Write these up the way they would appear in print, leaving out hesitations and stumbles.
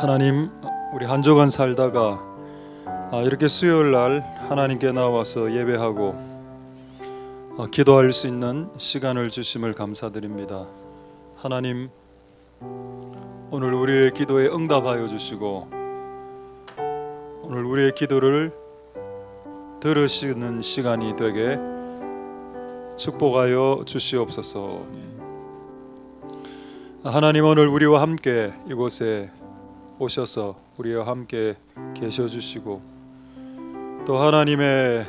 하나님, 우리 한 주간 살다가 이렇게 수요일 날 하나님께 나와서 예배하고 기도할 수 있는 시간을 주심을 감사드립니다. 하나님, 오늘 우리의 기도에 응답하여 주시고 오늘 우리의 기도를 들으시는 시간이 되게 축복하여 주시옵소서. 하나님, 오늘 우리와 함께 이곳에 오셔서 우리와 함께 계셔 주시고 또 하나님의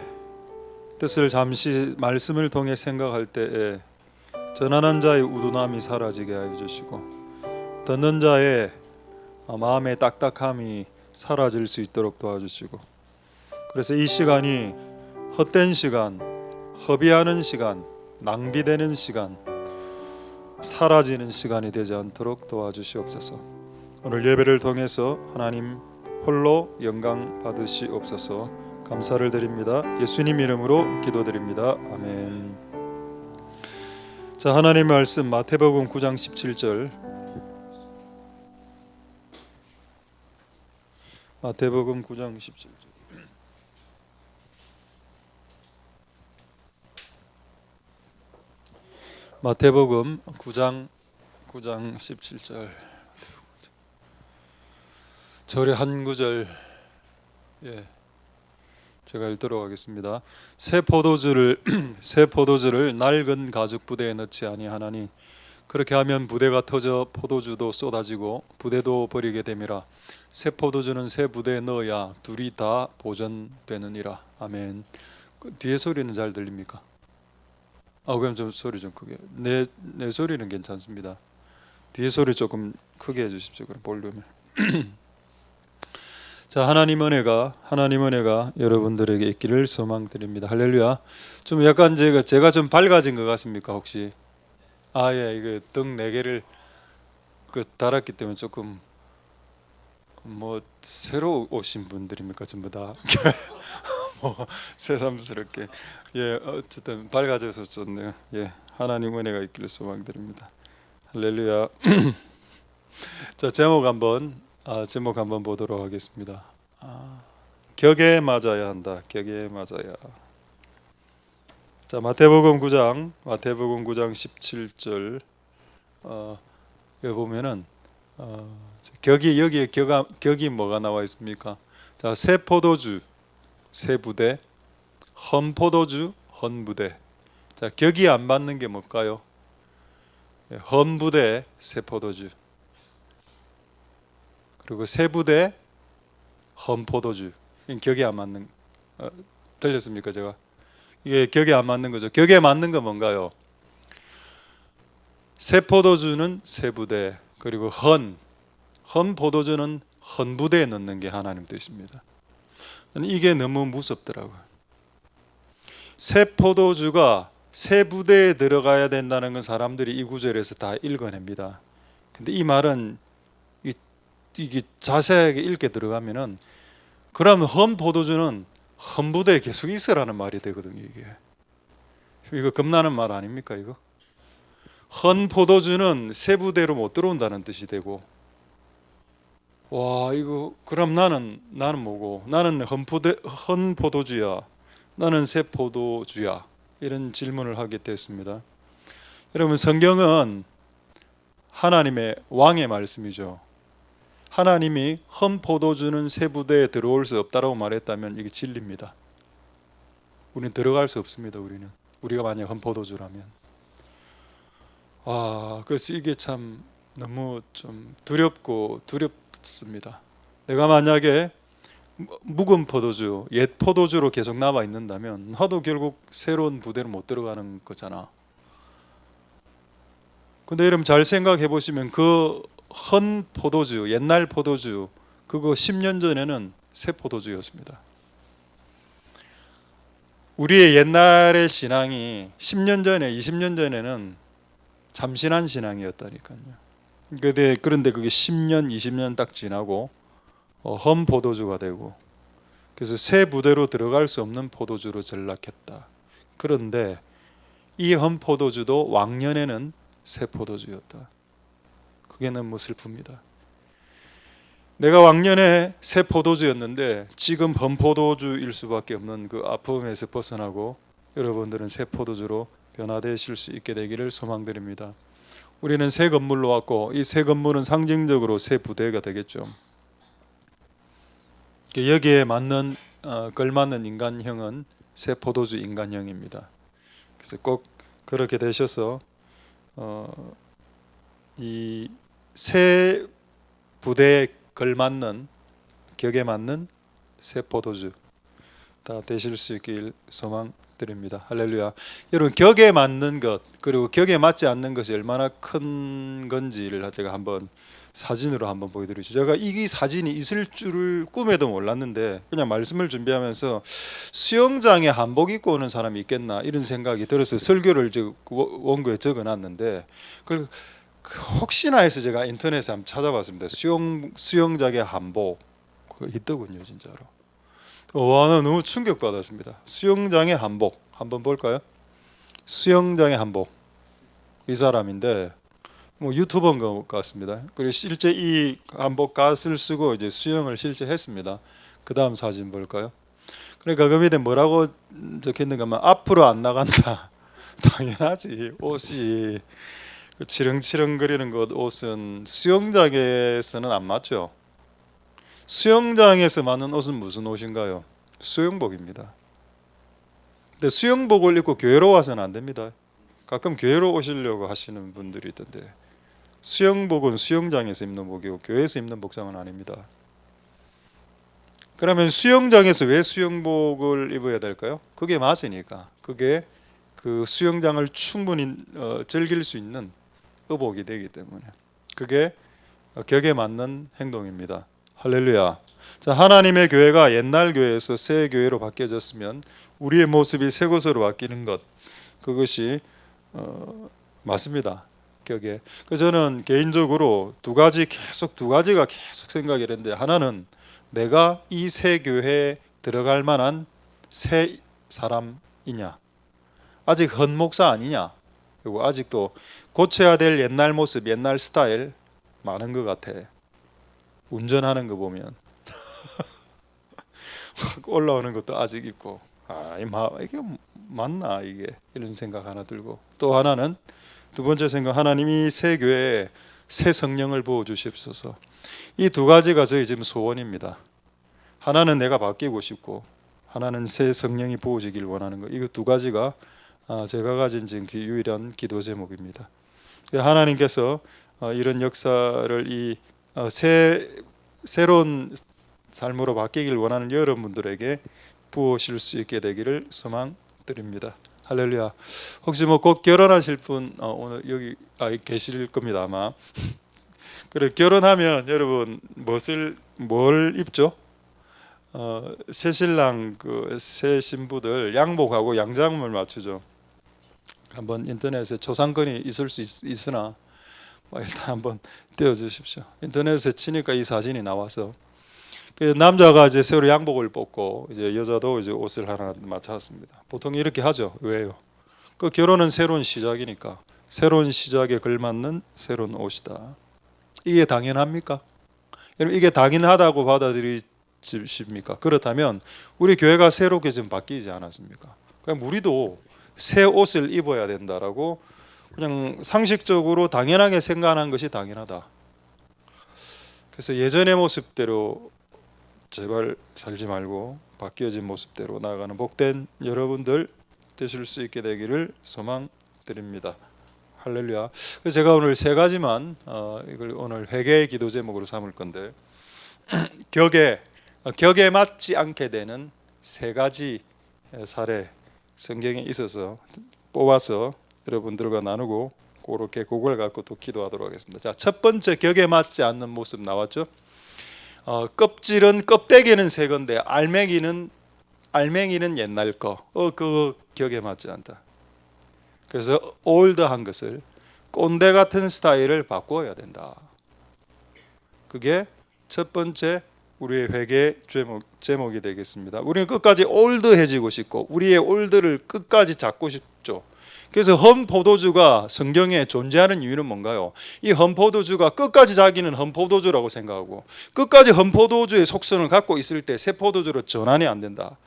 뜻을 잠시 말씀을 통해 생각할 때에 전하는 자의 우둔함이 사라지게 하여 주시고 듣는 자의 마음의 딱딱함이 사라질 수 있도록 도와주시고, 그래서 이 시간이 헛된 시간, 허비하는 시간, 낭비되는 시간, 사라지는 시간이 되지 않도록 도와주시옵소서. 오늘 예배를 통해서 하나님 홀로 영광 받으시옵소서. 감사를 드립니다. 예수님 이름으로 기도드립니다. 아멘. 자, 하나님의 말씀 마태복음 9장 17절. 마태복음 9장 17절. 마태복음 9장 17절. 절의 한 구절 제가 읽도록 하겠습니다. 새 포도주를 낡은 가죽 부대에 넣지 아니하나니 그렇게 하면 부대가 터져 포도주도 쏟아지고 부대도 버리게 됨이라. 새 포도주는 새 부대에 넣어야 둘이 다 보존되느니라. 아멘. 뒤에 소리는 잘 들립니까? 그럼 좀 소리 좀 크게. 내 소리는 괜찮습니다. 뒤에 소리 조금 크게 해주십시오. 그럼 볼륨을. 자, 하나님 은혜가 여러분들에게 있기를 소망드립니다. 할렐루야. 좀 약간 제가 좀 밝아진 것 같습니까 혹시? 이거 등 4개를 달았기 때문에 조금 새로 오신 분들입니까 전부 다? 새삼스럽게 어쨌든 밝아져서 좋네요. 하나님 은혜가 있기를 소망드립니다. 할렐루야. 자, 제목 한번 보도록 하겠습니다. 격에 맞아야 한다. 격에 맞아야. 자, 마태복음 9장 17절 여기 보면은 여기에 격이 뭐가 나와 있습니까? 자, 새 포도주 새 부대, 헌 포도주 헌 부대. 자, 격이 안 맞는 게 뭘까요? 헌 부대 새 포도주, 그리고 새 부대 헌 포도주. 격이 안 맞는, 들렸습니까 제가? 이게 격이 안 맞는 거죠. 격에 맞는 건 뭔가요? 새 포도주는 새 부대, 그리고 헌 포도주는 헌 부대에 넣는 게 하나님 뜻입니다. 이게 너무 무섭더라고요. 새 포도주가 새 부대에 들어가야 된다는 건 사람들이 이 구절에서 다 읽어냅니다. 근데 이 말은 이게 자세하게 읽게 들어가면은 그러면 헌 포도주는 헌 부대에 계속 있으라는 말이 되거든요. 이거 겁나는 말 아닙니까 이거? 헌 포도주는 새 부대로 못 들어온다는 뜻이 되고, 이거 그럼 나는 뭐고? 나는 헌 포도주야, 나는 새 포도주야, 이런 질문을 하게 됐습니다. 여러분, 성경은 하나님의 왕의 말씀이죠. 하나님이 헌 포도주는 새 부대에 들어올 수 없다라고 말했다면 이게 진리입니다. 우리는 들어갈 수 없습니다. 우리가 만약 헌 포도주라면. 그래서 이게 참 너무 좀 두렵습니다. 내가 만약에 묵은 포도주, 옛 포도주로 계속 남아 있는다면 나도 결국 새로운 부대를 못 들어가는 거잖아. 근데 여러분 잘 생각해 보시면 그 헌 포도주, 옛날 포도주, 그거 10년 전에는 새 포도주였습니다. 우리의 옛날의 신앙이 10년 전에, 20년 전에는 참신한 신앙이었다니까요. 그런데 그게 10년, 20년 딱 지나고 헌 포도주가 되고, 그래서 새 부대로 들어갈 수 없는 포도주로 전락했다. 그런데 이 헌 포도주도 왕년에는 새 포도주였다. 그게 너무 슬픕니다. 내가 왕년에 새 포도주였는데 지금 범포도주일 수밖에 없는 그 아픔에서 벗어나고 여러분들은 새 포도주로 변화되실 수 있게 되기를 소망드립니다. 우리는 새 건물로 왔고 이 새 건물은 상징적으로 새 부대가 되겠죠. 여기에 맞는 걸맞는 인간형은 새 포도주 인간형입니다. 그래서 꼭 그렇게 되셔서 이 새 부대에 걸맞는 격에 맞는 새 포도주 다 되실 수 있길 소망드립니다. 할렐루야. 여러분 격에 맞는 것 그리고 격에 맞지 않는 것이 얼마나 큰 건지를 제가 한번 사진으로 한번 보여드리죠. 제가 이 사진이 있을 줄을 꿈에도 몰랐는데 그냥 말씀을 준비하면서 수영장에 한복 입고 오는 사람이 있겠나 이런 생각이 들어서 설교를 원고에 적어놨는데 그걸 혹시나 해서 제가 인터넷에 한번 찾아봤습니다. 수영장의 한복 그거 있더군요, 진짜로. 와, 나 너무 충격받았습니다. 수영장의 한복 한번 볼까요? 수영장의 한복 이 사람인데 뭐 유튜버인 것 같습니다. 그리고 실제 이 한복 갓을 쓰고 이제 수영을 실제 했습니다. 그 다음 사진 볼까요? 그러니까 그 밑에 뭐라고 적혀있는가 하면 앞으로 안 나간다. 당연하지. 옷이 그 치렁치렁거리는 것 옷은 수영장에서는 안 맞죠. 수영장에서 맞는 옷은 무슨 옷인가요? 수영복입니다. 근데 수영복을 입고 교회로 와서는 안 됩니다. 가끔 교회로 오시려고 하시는 분들이 있던데 수영복은 수영장에서 입는 복이고 교회에서 입는 복장은 아닙니다. 그러면 수영장에서 왜 수영복을 입어야 될까요? 그게 맞으니까. 그게 그 수영장을 충분히 즐길 수 있는 의복이 되기 때문에 그게 격에 맞는 행동입니다. 할렐루야. 자, 하나님의 교회가 옛날 교회에서 새 교회로 바뀌어졌으면 우리의 모습이 새 것으로 바뀌는 것 그것이 맞습니다. 격에. 저는 개인적으로 두 가지가 계속 생각이 되는데 하나는 내가 이 새 교회에 들어갈 만한 새 사람이냐, 아직 헌 목사 아니냐, 그리고 아직도 고쳐야 될 옛날 모습, 옛날 스타일 많은 것 같아. 운전하는 거 보면 올라오는 것도 아직 있고, 이게 맞나 이게 이런 생각 하나 들고, 또 하나는 두 번째 생각, 하나님이 새 교회에 새 성령을 부어 주십소서. 이 두 가지가 저희 지금 소원입니다. 하나는 내가 바뀌고 싶고, 하나는 새 성령이 부어지길 원하는 것. 이 두 가지가 제가 가진 지금 유일한 기도 제목입니다. 하나님께서 이런 역사를 이 새로운 삶으로 바뀌길 원하는 여러분들에게 부으실 수 있게 되기를 소망드립니다. 할렐루야. 혹시 뭐 곧 결혼하실 분 오늘 여기 계실 겁니다 아마. 그래 결혼하면 여러분 뭘 입죠? 새 신랑 새 신부들 양복하고 양장을 맞추죠. 한번 인터넷에 초상권이 있을 수 있으나 일단 한번 띄워주십시오. 인터넷에 치니까 이 사진이 나와서 그 남자가 이제 새로 양복을 벗고 이제 여자도 이제 옷을 하나 맞췄습니다. 보통 이렇게 하죠. 왜요? 그 결혼은 새로운 시작이니까 새로운 시작에 걸맞는 새로운 옷이다. 이게 당연합니까? 여러분 이게 당연하다고 받아들이십니까? 그렇다면 우리 교회가 새롭게 지금 바뀌지 않았습니까? 그럼 우리도 새 옷을 입어야 된다라고 그냥 상식적으로 당연하게 생각하는 것이 당연하다. 그래서 예전의 모습대로 제발 살지 말고 바뀌어진 모습대로 나아가는 복된 여러분들 되실 수 있게 되기를 소망드립니다. 할렐루야. 제가 오늘 세 가지만 이걸 오늘 회개의 기도 제목으로 삼을 건데 격에 맞지 않게 되는 세 가지 사례 성경에 있어서 뽑아서 여러분들과 나누고 그걸 갖고 또 기도하도록 하겠습니다. 자, 첫 번째 격에 맞지 않는 모습 나왔죠? 껍데기는 새 건데 알맹이는 옛날 거. 그거 격에 맞지 않다. 그래서 올드한 것을 꼰대 같은 스타일을 바꿔야 된다. 그게 첫 번째 우리의 회개 제목이 되겠습니다. 우리는 끝까지 올드해지고 싶고 우리의 올드를 끝까지 잡고 싶죠. 그래서 험포도주가 성경에 존재하는 이유는 뭔가요? 이 험포도주가 끝까지 자기는 험포도주라고 생각하고 끝까지 험포도주의 속성을 갖고 있을 때 새포도주로 전환이 안 된다.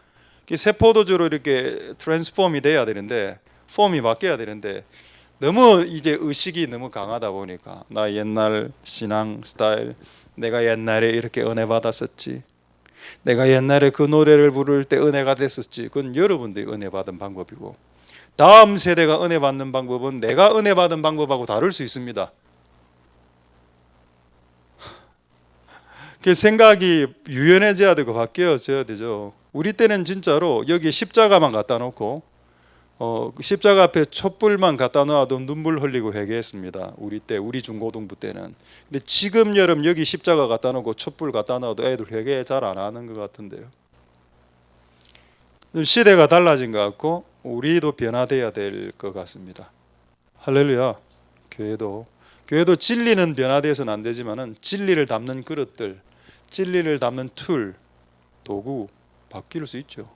새포도주로 이렇게 트랜스폼이 돼야 되는데, 폼이 바뀌어야 되는데 너무 이제 의식이 너무 강하다 보니까 나 옛날 신앙 스타일, 내가 옛날에 이렇게 은혜 받았었지, 내가 옛날에 그 노래를 부를 때 은혜가 됐었지. 그건 여러분들이 은혜 받은 방법이고, 다음 세대가 은혜 받는 방법은 내가 은혜 받은 방법하고 다를 수 있습니다. 그 생각이 유연해져야 되고 바뀌어져야 되죠. 우리 때는 진짜로 여기 십자가만 갖다 놓고 십자가 앞에 촛불만 갖다 놔도 눈물 흘리고 회개했습니다. 우리 때, 우리 중고등부 때는. 근데 지금 여름 여기 십자가 갖다 놓고 촛불 갖다 놔도 애들 회개 잘 안 하는 것 같은데요. 시대가 달라진 것 같고 우리도 변화돼야 될 것 같습니다. 할렐루야. 교회도 진리는 변화돼서는 안 되지만은 진리를 담는 그릇들, 진리를 담는 툴, 도구 바뀔 수 있죠.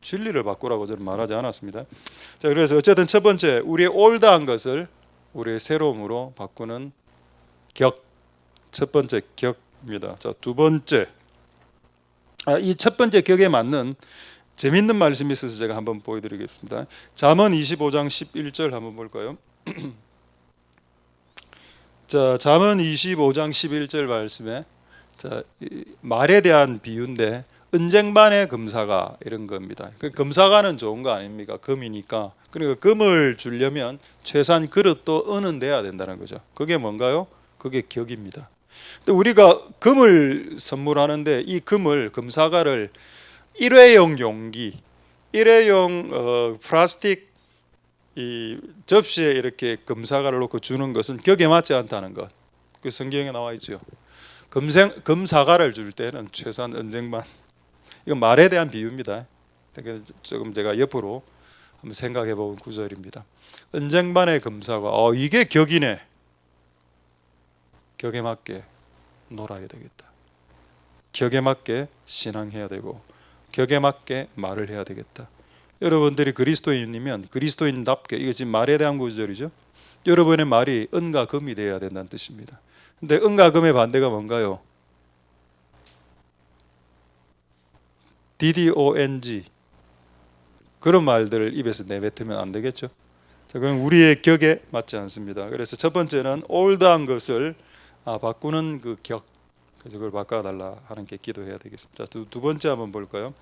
진리를 바꾸라고 저는 말하지 않았습니다. 자, 그래서 어쨌든 첫 번째, 우리의 올드한 것을 우리의 새로움으로 바꾸는 격, 첫 번째 격입니다. 자, 두 번째, 이 첫 번째 격에 맞는 재밌는 말씀이 있어서 제가 한번 보여드리겠습니다. 잠언 25장 11절 한번 볼까요? 자, 잠언 25장 11절 말씀에 자, 말에 대한 비유인데 은쟁반의 금사가 이런 겁니다. 그 금사가는 좋은 거 아닙니까? 금이니까. 그러니까 금을 주려면 최소한 그릇도 은은 돼야 된다는 거죠. 그게 뭔가요? 그게 격입니다. 또 우리가 금을 선물하는데 이 금사가를 일회용 용기, 일회용 플라스틱 이 접시에 이렇게 금사가를 놓고 주는 것은 격에 맞지 않다는 것. 그 성경에 나와 있죠. 금사가를 줄 때는 최소한 은쟁반. 이건 말에 대한 비유입니다. 조금 제가 옆으로 한번 생각해 본 구절입니다. 은쟁반의 금사가 이게 격이네. 격에 맞게 놀아야 되겠다. 격에 맞게 신앙해야 되고 격에 맞게 말을 해야 되겠다. 여러분들이 그리스도인이면 그리스도인답게, 이게 지금 말에 대한 구절이죠. 여러분의 말이 은과 금이 되어야 된다는 뜻입니다. 근데 은과 금의 반대가 뭔가요? DDONG, 그런 말들을 입에서 내뱉으면 안 되겠죠. 자, 그럼 우리의 격에 맞지 않습니다. 그래서 첫 번째는 올드한 것을 바꾸는 그 격, 그래서 그걸 바꿔달라 하나님께 기도해야 되겠습니다. 두 번째 한번 볼까요?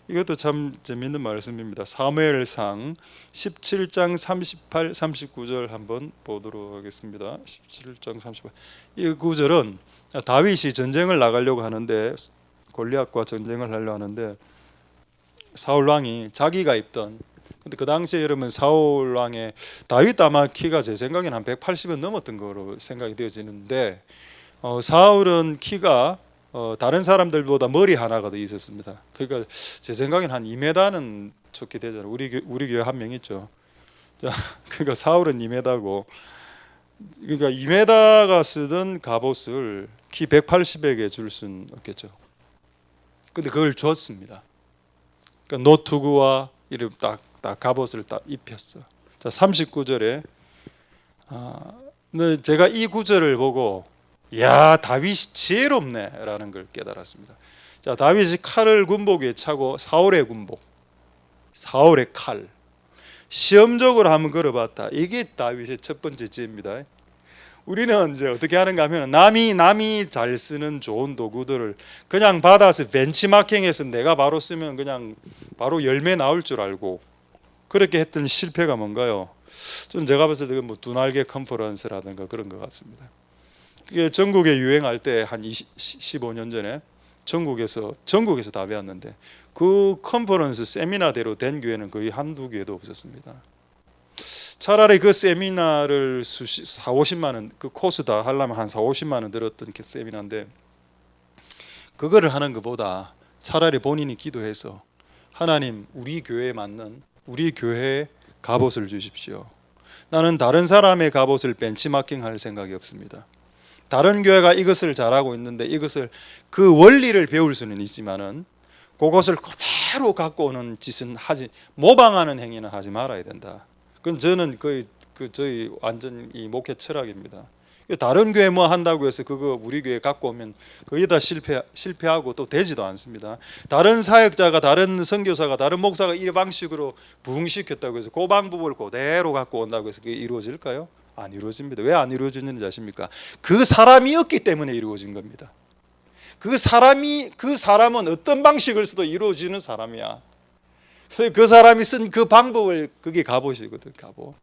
이것도 참 재밌는 말씀입니다. 사무엘상 17장 38, 39절 한번 보도록 하겠습니다. 17장 38. 이 구절은 다윗이 전쟁을 나가려고 하는데, 골리앗과 전쟁을 하려 하는데 사울 왕이 자기가 입던, 근데 그 당시에 여러분 사울 왕의 다윗 아마 키가 제 생각에는 한 180은 넘었던 거로 생각이 되어지는데 사울은 키가 다른 사람들보다 머리 하나가 더 있었습니다. 그러니까 제 생각에는 한 2m는 좋게 되잖아요. 우리 교회 한 명 있죠. 자, 그러니까 사울은 2m고, 그러니까 2m가 쓰던 갑옷을 키 180에게 줄 수는 없겠죠. 근데 그걸 줬습니다. 그러니까 노트구와 이렇게 딱 갑옷을 딱 입혔어. 자, 39절에 제가 이 구절을 보고 야, 다윗이 지혜롭네라는 걸 깨달았습니다. 자, 다윗이 칼을 군복에 차고 사울의 군복, 사울의 칼, 시험적으로 한번 걸어봤다. 이게 다윗의 첫 번째 지혜입니다. 우리는 이제 어떻게 하는가 하면 남이 잘 쓰는 좋은 도구들을 그냥 받아서 벤치마킹해서 내가 바로 쓰면 그냥 바로 열매 나올 줄 알고 그렇게 했던 실패가 뭔가요? 좀 제가 봤을 때 뭐 두날개 컨퍼런스라든가 그런 것 같습니다. 그게 전국에 유행할 때 한 15년 전에 전국에서 다 배웠는데 그 컨퍼런스 세미나대로 된 교회는 거의 한두 개도 없었습니다. 차라리 그 세미나를 4-50만 원, 그 코스 다 하려면 한 4-50만 원 들었던 그 세미나인데, 그거를 하는 것보다 차라리 본인이 기도해서 하나님, 우리 교회에 맞는 우리 교회에 갑옷을 주십시오. 나는 다른 사람의 갑옷을 벤치마킹할 생각이 없습니다. 다른 교회가 이것을 잘하고 있는데 이것을 그 원리를 배울 수는 있지만은 그것을 그대로 갖고 오는 짓은 모방하는 행위는 하지 말아야 된다. 그건 저는 거의 저희 완전 이 목회 철학입니다. 다른 교회 뭐 한다고 해서 그거 우리 교회 갖고 오면 거의 다 실패하고 또 되지도 않습니다. 다른 사역자가, 다른 선교사가, 다른 목사가 이 방식으로 부흥시켰다고 해서 그 방법을 그대로 갖고 온다고 해서 그게 이루어질까요? 안 이루어집니다. 왜 안 이루어지는지 아십니까? 그 사람이었기 때문에 이루어진 겁니다. 그 사람은 어떤 방식을 써도 이루어지는 사람이야. 그 사람이 쓴 그 방법을, 그게 갑옷이거든, 갑옷.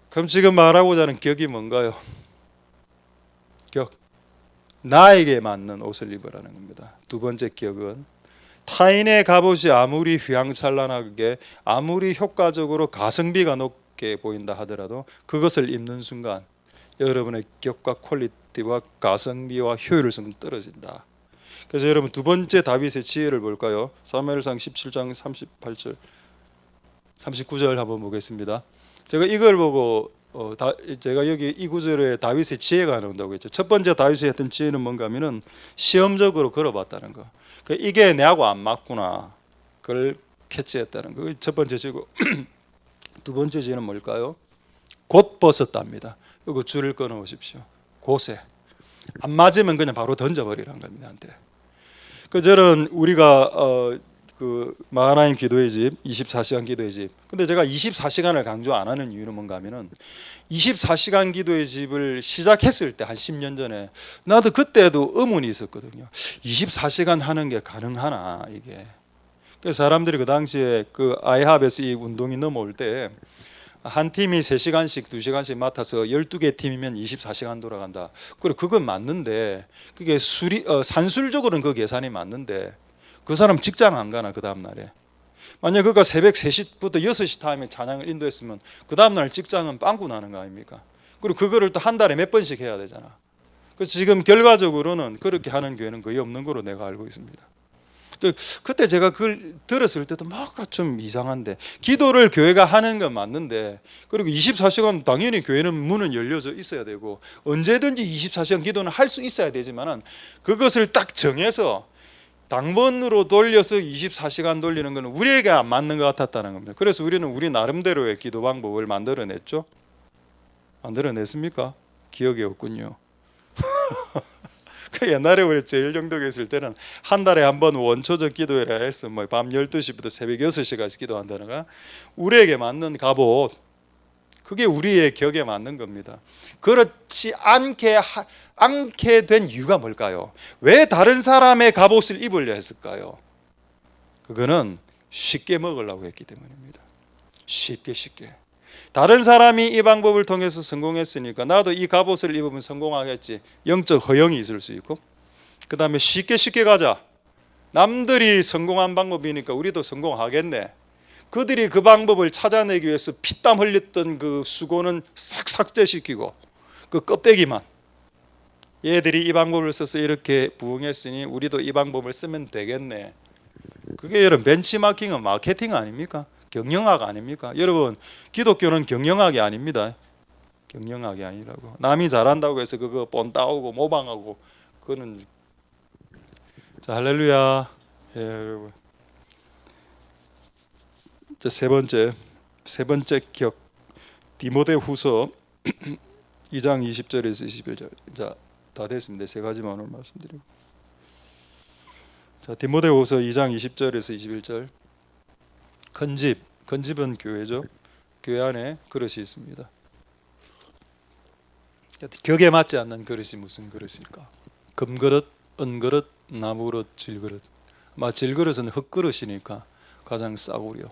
그럼 지금 말하고자 하는 격이 뭔가요? 격. 나에게 맞는 옷을 입으라는 겁니다. 두 번째 격은 타인의 갑옷이 아무리 휘황찬란하게, 아무리 효과적으로 가성비가 높게 보인다 하더라도 그것을 입는 순간 여러분의 격과 퀄리티와 가성비와 효율성은 떨어진다. 그래서 여러분 두 번째 다윗의 지혜를 볼까요? 사무엘상 17장 38절 39절 한번 보겠습니다. 제가 이걸 보고 제가 여기 이 구절에 다윗의 지혜가 나온다고 했죠. 첫 번째 다윗이 했던 지혜는 뭔가 하면은 시험적으로 걸어봤다는 거. 이게 내하고 안 맞구나. 그걸 캐치했다는 거. 첫 번째 지고 두 번째 지혜는 뭘까요? 곧 벗었답니다. 이거 줄을 끊어 오십시오. 곧에 안 맞으면 그냥 바로 던져버리라는 겁니다. 한테. 저는 우리가 그 마하나임 기도의 집, 24시간 기도의 집. 근데 제가 24시간을 강조 안 하는 이유는 뭔가 하면은 24시간 기도의 집을 시작했을 때 한 10년 전에 나도 그때도 의문이 있었거든요. 24시간 하는 게 가능하나 이게. 그래서 사람들이 그 당시에 그 아이합에서 이 운동이 넘어올 때 한 팀이 3시간씩 2시간씩 맡아서 12개 팀이면 24시간 돌아간다. 그래 그건 맞는데 그게 산술적으로는 그 계산이 맞는데 그 사람 직장 안 가나 그 다음 날에. 만약 그가 새벽 3시부터 6시 타임에 찬양을 인도했으면 그 다음 날 직장은 빵꾸 나는 거 아닙니까? 그리고 그거를 또 한 달에 몇 번씩 해야 되잖아. 그래서 지금 결과적으로는 그렇게 하는 교회는 거의 없는 거로 내가 알고 있습니다. 그때 제가 그걸 들었을 때도 뭔가 좀 이상한데, 기도를 교회가 하는 건 맞는데, 그리고 24시간 당연히 교회는 문은 열려져 있어야 되고 언제든지 24시간 기도는 할 수 있어야 되지만은 그것을 딱 정해서 당번으로 돌려서 24시간 돌리는 것은 우리에게 안 맞는 것 같았다는 겁니다. 그래서 우리는 우리 나름대로의 기도 방법을 만들어냈죠. 만들어냈습니까? 기억이 없군요. 그 옛날에 우리 제일정덕에 있을 때는 한 달에 한 번 원초적 기도회라 해서 뭐 밤 12시부터 새벽 6시까지 기도한다는 거, 우리에게 맞는 갑옷, 그게 우리의 격에 맞는 겁니다. 그렇지 않게 된 이유가 뭘까요? 왜 다른 사람의 갑옷을 입으려 했을까요? 그거는 쉽게 먹으려고 했기 때문입니다. 쉽게. 다른 사람이 이 방법을 통해서 성공했으니까 나도 이 갑옷을 입으면 성공하겠지. 영적 허영이 있을 수 있고, 그 다음에 쉽게 가자. 남들이 성공한 방법이니까 우리도 성공하겠네. 그들이 그 방법을 찾아내기 위해서 피땀 흘렸던 그 수고는 싹 삭제시키고 그 껍데기만, 얘들이 이 방법을 써서 이렇게 부흥했으니 우리도 이 방법을 쓰면 되겠네. 그게 여러분 벤치마킹은 마케팅 아닙니까? 경영학 아닙니까? 여러분 기독교는 경영학이 아닙니다. 경영학이 아니라고. 남이 잘한다고 해서 그거 본따오고 모방하고 그거는. 자, 할렐루야. 예, 여러분. 세 번째 격, 디모데후서 2장 20절에서 21절. 자, 다 됐습니다. 세 가지만 오늘 말씀드리고. 자, 디모데후서 2장 20절에서 21절. 건집은 교회죠. 교회 안에 그릇이 있습니다. 격에 맞지 않는 그릇이 무슨 그릇일까? 금그릇, 은그릇, 나무그릇, 질그릇. 질그릇은 흙그릇이니까 가장 싸구려,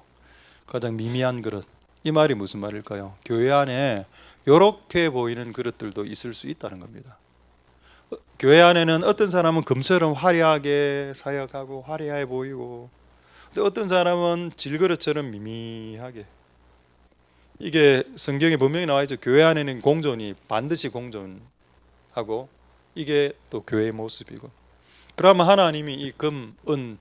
가장 미미한 그릇. 이 말이 무슨 말일까요? 교회 안에 이렇게 보이는 그릇들도 있을 수 있다는 겁니다. 교회 안에는 어떤 사람은 금처럼 화려하게 사역하고 화려해 보이고, 어떤 사람은 질그릇처럼 미미하게. 이게 성경에 분명히 나와 있죠. 교회 안에는 공존이 반드시 공존하고 이게 또 교회의 모습이고. 그러면 하나님이 이 금, 은,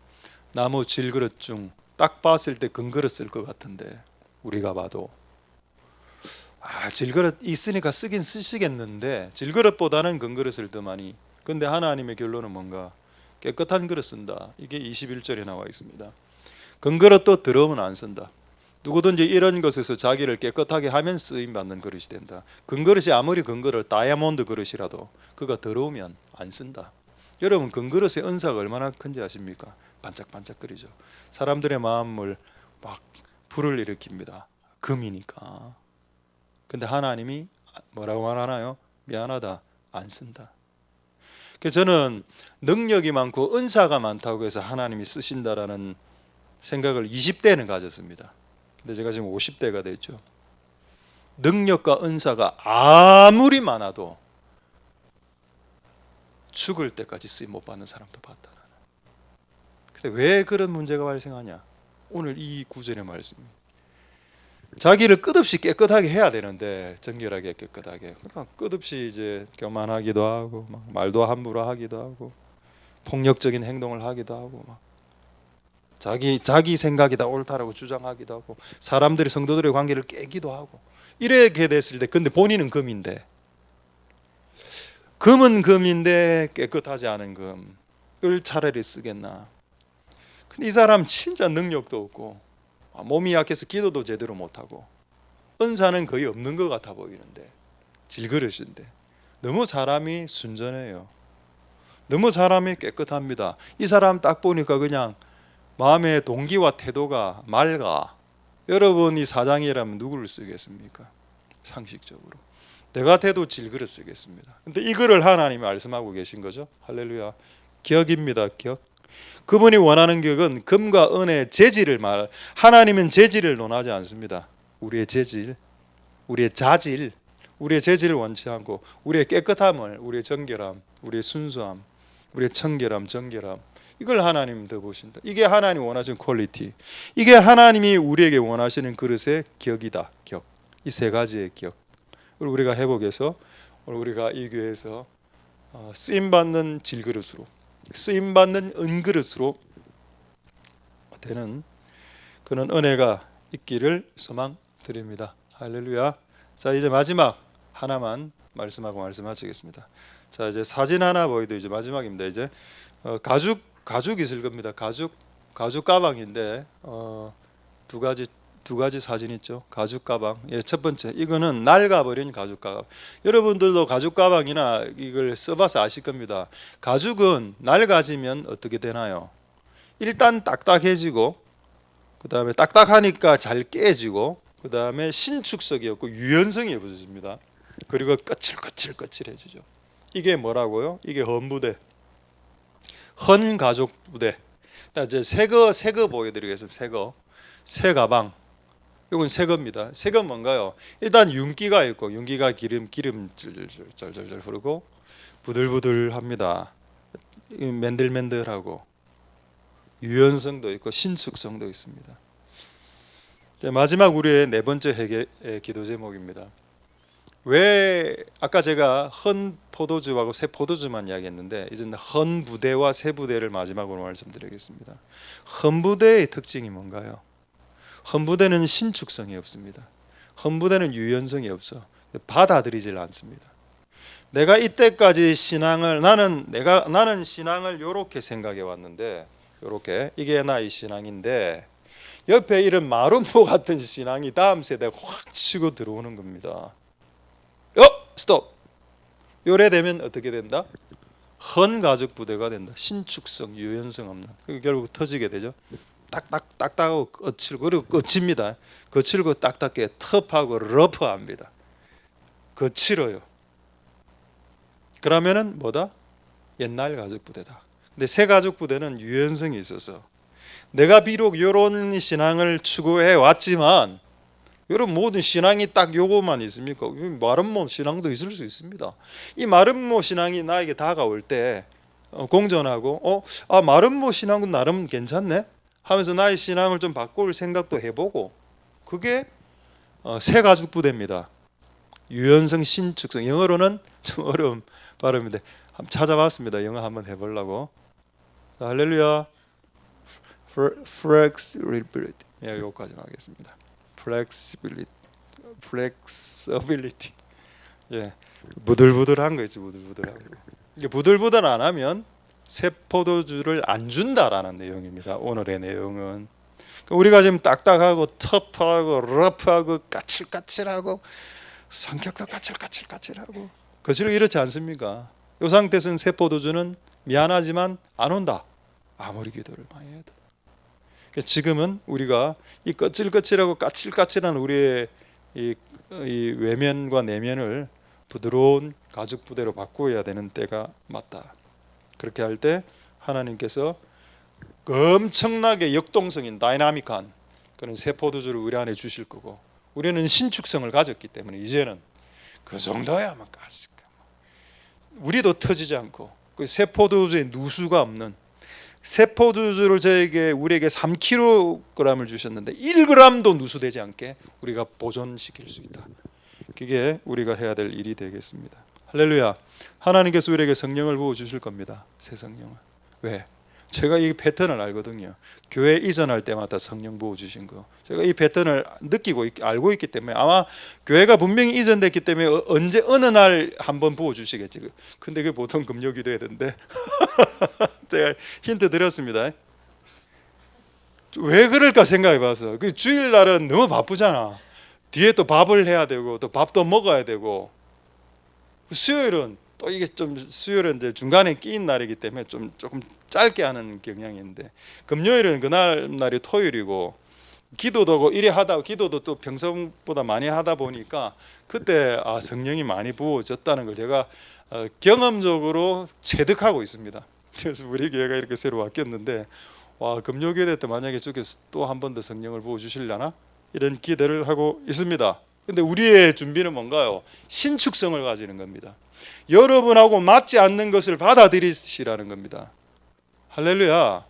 나무, 질그릇 중 딱 봤을 때 금그릇 쓸 것 같은데, 우리가 봐도 질그릇 있으니까 쓰긴 쓰시겠는데 질그릇보다는 금그릇을 더 많이. 근데 하나님의 결론은 뭔가? 깨끗한 그릇 쓴다. 이게 21절에 나와 있습니다. 금그릇도 더러우면 안 쓴다. 누구든지 이런 것에서 자기를 깨끗하게 하면 쓰임 받는 그릇이 된다. 금그릇이 아무리 금그릇 다이아몬드 그릇이라도 그가 더러우면 안 쓴다. 여러분 금그릇의 은사가 얼마나 큰지 아십니까? 반짝반짝거리죠. 사람들의 마음을 막 불을 일으킵니다. 금이니까. 근데 하나님이 뭐라고 말하나요? 미안하다, 안 쓴다. 그래서 저는 능력이 많고 은사가 많다고 해서 하나님이 쓰신다라는 생각을 20대는 가졌습니다. 근데 제가 지금 50대가 됐죠. 능력과 은사가 아무리 많아도 죽을 때까지 쓰임 못 받는 사람도 봤다. 근데 왜 그런 문제가 발생하냐? 오늘 이 구절의 말씀이 자기를 끝없이 깨끗하게 해야 되는데, 정결하게 깨끗하게, 그러니까 끝없이 이제 교만하기도 하고 막 말도 함부로 하기도 하고 폭력적인 행동을 하기도 하고 막 자기 생각이 다 옳다라고 주장하기도 하고 사람들이 성도들의 관계를 깨기도 하고 이렇게 됐을 때, 근데 본인은 금인데, 금은 금인데 깨끗하지 않은 금을 차라리 쓰겠나? 근데 이 사람 진짜 능력도 없고 몸이 약해서 기도도 제대로 못하고 은사는 거의 없는 것 같아 보이는데, 질그릇인데 너무 사람이 순전해요. 너무 사람이 깨끗합니다. 이 사람 딱 보니까 그냥 마음의 동기와 태도가 맑아. 여러분이 사장이라면 누구를 쓰겠습니까? 상식적으로 내 같아도 질그릇 쓰겠습니다. 근데 이거를 하나님이 말씀하고 계신 거죠. 할렐루야. 격입니다. 격. 그분이 원하는 격은 금과 은의 재질을 하나님은 재질을 논하지 않습니다. 우리의 재질, 우리의 자질, 우리의 재질을 원치 않고 우리의 깨끗함을, 우리의 정결함, 우리의 순수함, 우리의 청결함, 정결함, 이걸 하나님 더 보신다. 이게 하나님 원하시는 퀄리티, 이게 하나님이 우리에게 원하시는 그릇의 격이다. 격. 이 세 가지의 격. 우리가 회복해서 우리가 이 교회에서 쓰임받는 질그릇으로, 쓰임받는 은그릇으로 되는 그런 은혜가 있기를 소망드립니다. 할렐루야. 자, 이제 마지막 하나만 말씀하고 말씀하시겠습니다. 자, 이제 사진 하나 보여도 이제 마지막입니다. 이제 가죽 있을 겁니다. 가죽 가방인데 두 가지 사진 있죠. 가죽 가방. 예, 첫 번째 이거는 낡아버린 가죽 가방. 여러분들도 가죽 가방이나 이걸 써봐서 아실 겁니다. 가죽은 낡아지면 어떻게 되나요? 일단 딱딱해지고, 그 다음에 딱딱하니까 잘 깨지고, 그 다음에 신축성이 없고 유연성이 없어집니다. 그리고 거칠거칠해지죠. 이게 뭐라고요? 이게 헌부대, 헌가죽 부대. 이제 새거 보여드리겠습니다. 새 가방. 이건 새 겁니다. 새 건 뭔가요? 일단 윤기가 있고, 윤기가 기름 절절절 흐르고 부들부들합니다. 맨들맨들하고 유연성도 있고 신축성도 있습니다. 마지막 우리의 네 번째 회개의 기도 제목입니다. 왜 아까 제가 헌 포도주하고 새 포도주만 이야기했는데, 이제는 헌 부대와 새 부대를 마지막으로 말씀드리겠습니다. 헌 부대의 특징이 뭔가요? 헌부대는 신축성이 없습니다. 헌부대는 유연성이 없어. 받아들이질 않습니다. 내가 이때까지 신앙을 나는 신앙을 이렇게 생각해 왔는데, 이렇게 이게 나의 신앙인데 옆에 이런 마름모 같은 신앙이 다음 세대에 확 치고 들어오는 겁니다. 스톱. 요래 되면 어떻게 된다? 헌가죽 부대가 된다. 신축성, 유연성 없는. 결국 터지게 되죠. 딱딱하고 거칠고, 그리고 거칩니다. 거칠고 딱딱해, 터프하고 러프합니다. 거칠어요. 그러면은 뭐다? 옛날 가죽 부대다. 근데 새 가죽 부대는 유연성이 있어서, 내가 비록 이런 신앙을 추구해 왔지만, 여러분 모든 신앙이 딱 요거만 있습니까? 마름모 신앙도 있을 수 있습니다. 이 마름모 신앙이 나에게 다가올 때 공존하고, 마름모 신앙은 나름 괜찮네 하면서 나의 신앙을 좀 바꿀 생각도 해보고, 그게 새 가죽 부대입니다. 유연성, 신축성. 영어로는 좀 어려운 발음인데 한번 찾아봤습니다. 영어 한번 해보려고. 자, 할렐루야. flexibility. 예, 여기까지 하겠습니다. flexibility. 예, 부들부들한 거 있지, 부들부들하고. 이게 부들부들 안 하면 새 포도주를 안 준다라는 내용입니다. 오늘의 내용은 우리가 지금 딱딱하고 터프하고 러프하고 까칠까칠하고 성격도 까칠까칠하고 거칠고 이렇지 않습니까? 이 상태에서는 새 포도주는 미안하지만 안 온다. 아무리 기도를 많이 해도. 지금은 우리가 이 거칠거칠하고 까칠까칠한 우리의 이 외면과 내면을 부드러운 가죽 부대로 바꾸어야 되는 때가 맞다. 그렇게 할 때 하나님께서 엄청나게 역동성인 다이나믹한 그런 새 포도주를 우리 안에 주실 거고, 우리는 신축성을 가졌기 때문에 이제는 그 정도야만 까지 우리도 터지지 않고 그 새 포도주에 누수가 없는 새 포도주를 우리에게 3kg을 주셨는데 1g도 누수되지 않게 우리가 보존시킬 수 있다. 그게 우리가 해야 될 일이 되겠습니다. 할렐루야. 하나님께서 우리에게 성령을 부어 주실 겁니다. 새 성령을. 왜? 제가 이 패턴을 알거든요. 교회 이전할 때마다 성령 부어 주신 거 제가 이 패턴을 알고 있기 때문에 아마 교회가 분명히 이전됐기 때문에 언제 어느 날 한번 부어 주시겠지. 근데 그게 보통 금요 기도해야 되는데 제가 힌트 드렸습니다. 왜 그럴까 생각해 봐서 그 주일날은 너무 바쁘잖아. 뒤에 또 밥을 해야 되고 또 밥도 먹어야 되고, 수요일은 또 이게 좀 수요일은 이제 중간에 끼인 날이기 때문에 조금 짧게 하는 경향이 있는데, 금요일은 날이 토요일이고 기도도 기도도 또 평소보다 많이 하다 보니까 그때 성령이 많이 부어졌다는 걸 제가 경험적으로 체득하고 있습니다. 그래서 우리 교회가 이렇게 새로 바뀌었는데, 와, 금요교회 때 만약에 저기서 또 한 번 더 성령을 부어 주시려나 이런 기대를 하고 있습니다. 근데 우리의 준비는 뭔가요? 신축성을 가지는 겁니다. 여러분하고 맞지 않는 것을 받아들이시라는 겁니다. 할렐루야.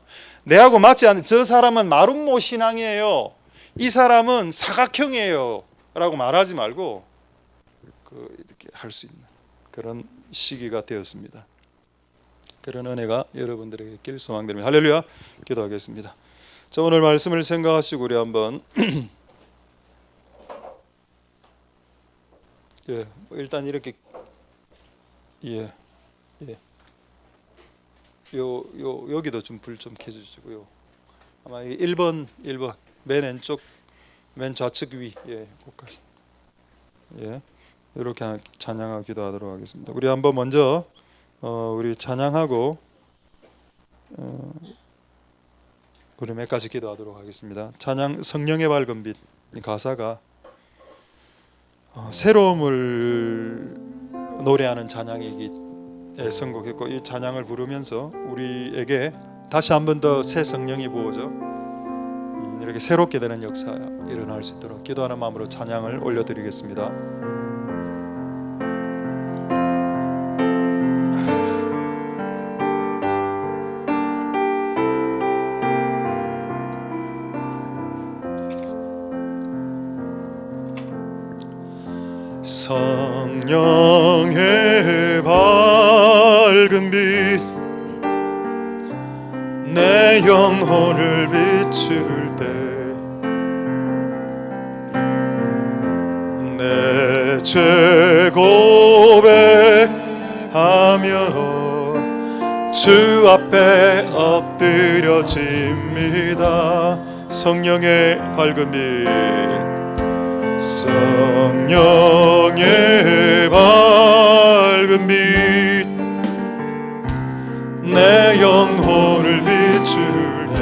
내하고 맞지 않는, 저 사람은 마름모 신앙이에요, 이 사람은 사각형이에요 라고 말하지 말고 이렇게 할 수 있는 그런 시기가 되었습니다. 그런 은혜가 여러분들에게 있길 소망드립니다. 할렐루야. 기도하겠습니다. 자, 오늘 말씀을 생각하시고 우리 한번 일단 이렇게 여기도 좀 불 좀 켜주시고요. 아마 1번 맨 왼쪽 맨 좌측 위 거기까지 이렇게 찬양하고 기도하도록 하겠습니다. 우리 한번 먼저 우리 찬양하고 우리 몇 가지 기도하도록 하겠습니다. 찬양 성령의 밝은 빛, 이 가사가 새로움을 노래하는 찬양이기 선곡했고, 이 찬양을 부르면서 우리에게 다시 한 번 더 새 성령이 부어져 이렇게 새롭게 되는 역사 일어날 수 있도록 기도하는 마음으로 찬양을 올려드리겠습니다. 성령의 밝은 빛, 내 영혼을 비출 때 내 죄 고백하며 주 앞에 엎드려집니다. 성령의 밝은 빛, 성령의 밝은 빛, 내 영혼을 비출 때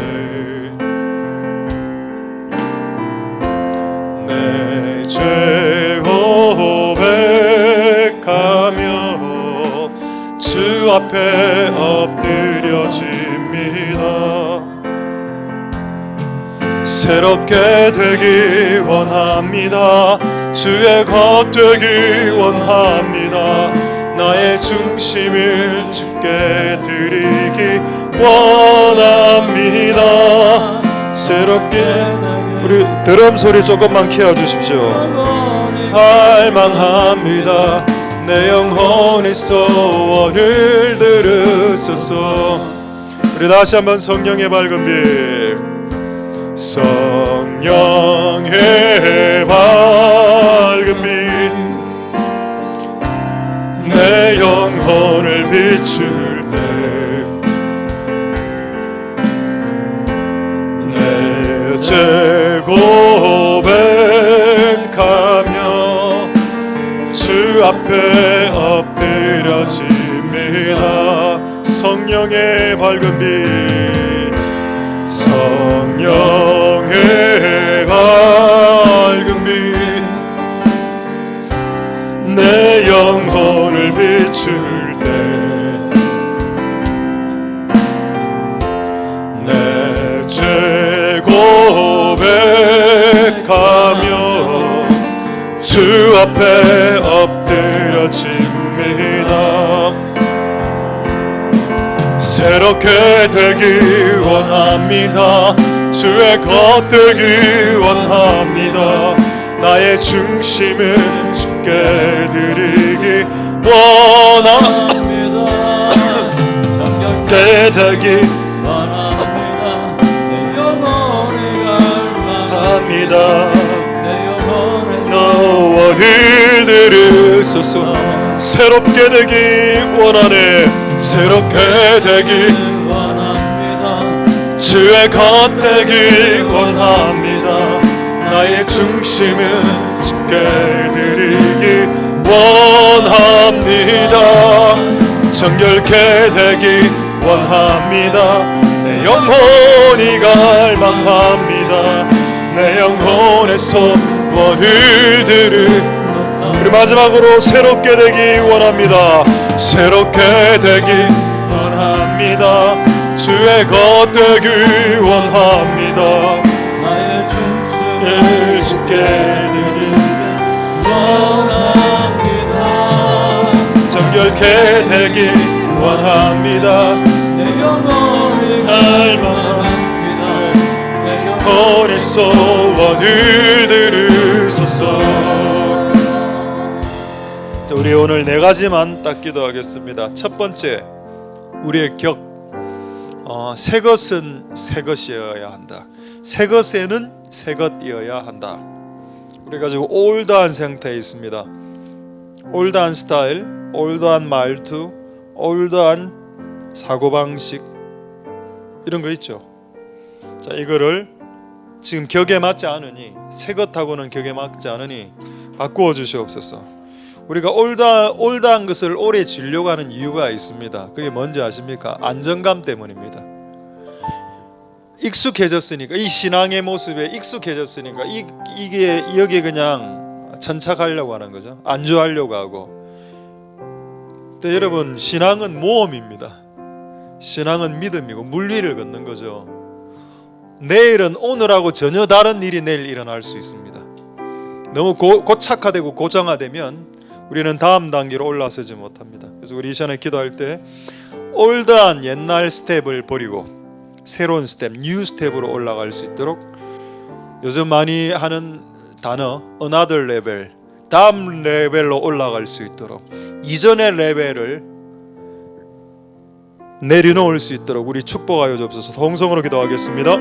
내 죄 고백하며 주 앞에 엎드려집니다. 새롭게 되기 원합니다. 주의 것 되기 원합니다. 나의 중심을 주께 드리기 원합니다. 새롭게 우리 드럼 소리 조금만 키워주십시오. 갈망합니다. 내 영혼의 소원을 들으소서. 우리 다시 한번 성령의 밝은 빛, 성령의 밝은 빛, 내 영혼을 비출 때 내 죄 성령의 밝은 빛, 성령의 밝은 빛, 내 영혼을 비출 때 내 죄 고백하며 주 앞에 엎드려집니다. 새롭게 되기 원합니다. 주의 것 되기 원합니다. 나의 중심은 주께 드리기 원합니다. 정결게 되기 원합니다. 내 영혼을 갈망합니다. 내 영혼을 들으소서. 새롭게 되기 원하네. 새롭게 되기 원합니다. 주의 것 되기 원합니다. 나의 중심은 주께 드리기 원합니다. 정결케 되기 원합니다. 내 영혼이 갈망합니다. 내 영혼의 소원을 들으. 그리고 마지막으로 새롭게 되기 원합니다. 새롭게 되기 원합니다. 주의 것 되기 원합니다. 나의 중심을 주께 드리기 원합니다. 정결케 되기 원합니다. 내 영혼을 갈망합니다. 내 영혼의 소원을 들으소서. 우리 오늘 네 가지만 딱 기도하겠습니다. 첫 번째, 우리의 새 것은 새 것이어야 한다. 새 것에는 새 것이어야 한다. 우리가 지금 올드한 상태에 있습니다. 올드한 스타일, 올드한 말투, 올드한 사고방식, 이런 거 있죠. 자, 이거를 지금 격에 맞지 않으니, 새 것하고는 격에 맞지 않으니 바꾸어 주시옵소서. 우리가 올드한 것을 오래 지려고 하는 이유가 있습니다. 그게 뭔지 아십니까? 안정감 때문입니다. 익숙해졌으니까, 이 신앙의 모습에 익숙해졌으니까 이게 여기에 그냥 천착하려고 하는 거죠. 안주하려고 하고. 근데 여러분, 신앙은 모험입니다. 신앙은 믿음이고 물리를 걷는 거죠. 내일은 오늘하고 전혀 다른 일이 내일 일어날 수 있습니다. 너무 고착화되고 고정화되면 우리는 다음 단계로 올라서지 못합니다. 그래서 우리 이 시간에 기도할 때 올드한 옛날 스텝을 버리고 새로운 스텝, 뉴 스텝으로 올라갈 수 있도록, 요즘 많이 하는 단어 another level, 다음 레벨로 올라갈 수 있도록, 이전의 레벨을 내려놓을 수 있도록 우리 축복하여 주옵소서. 동성으로 기도하겠습니다.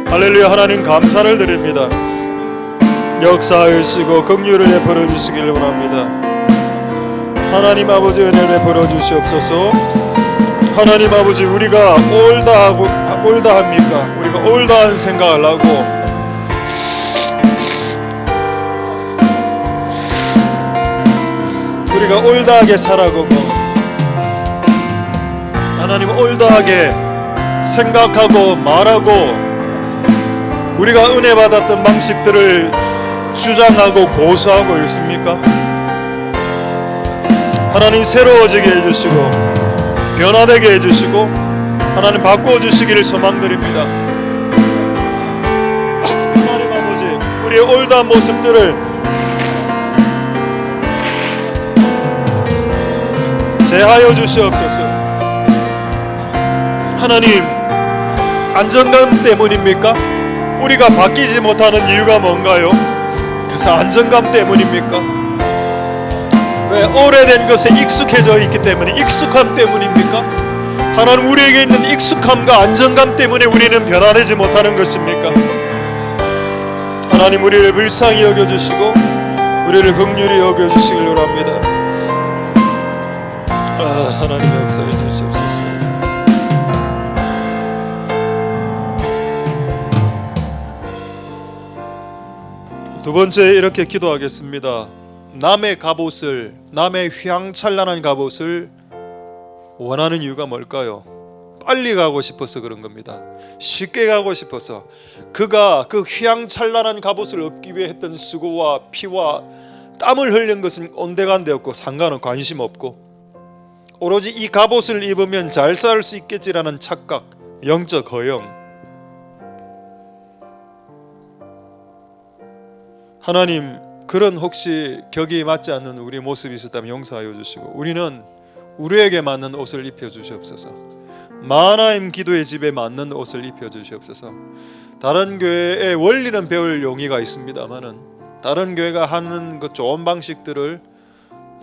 할렐루야. 하나님 감사를 드립니다. 역사하시고 긍휼을 베풀어 주시길 원합니다. 하나님 아버지, 은혜를 베풀어 주시옵소서. 하나님 아버지, 우리가 올드합니까? 우리가 올드한 생각을 하고 우리가 올드하게 살아가고 하나님 올드하게 생각하고 말하고 우리가 은혜 받았던 방식들을 주장하고 고수하고 있습니까? 하나님 새로워지게 해주시고 변화되게 해주시고 하나님 바꿔주시기를 소망드립니다. 하나님 아버지, 우리의 올드한 모습들을 제하여 주시옵소서. 하나님, 안정감 때문입니까? 우리가 바뀌지 못하는 이유가 뭔가요? 그래서 안정감 때문입니까? 왜? 오래된 것에 익숙해져 있기 때문에, 익숙함 때문입니까? 하나님, 우리에게 있는 익숙함과 안정감 때문에 우리는 변화되지 못하는 것입니까? 하나님, 우리를 불쌍히 여겨주시고 우리를 긍휼히 여겨주시길 원합니다. 하나님 역사해 주시옵소서. 두 번째, 이렇게 기도하겠습니다. 남의 갑옷을, 남의 휘황찬란한 갑옷을 원하는 이유가 뭘까요? 빨리 가고 싶어서 그런 겁니다. 쉽게 가고 싶어서. 그가 그 휘황찬란한 갑옷을 얻기 위해 했던 수고와 피와 땀을 흘린 것은 온데간데 없고 상관은 관심 없고, 오로지 이 갑옷을 입으면 잘 살 수 있겠지라는 착각, 영적 허영. 하나님, 그런 혹시 격이 맞지 않는 우리 모습이 있었다면 용서하여 주시고, 우리는 우리에게 맞는 옷을 입혀 주시옵소서. 마하나임 기도의 집에 맞는 옷을 입혀 주시옵소서. 다른 교회의 원리는 배울 용의가 있습니다만은 다른 교회가 하는 그 좋은 방식들을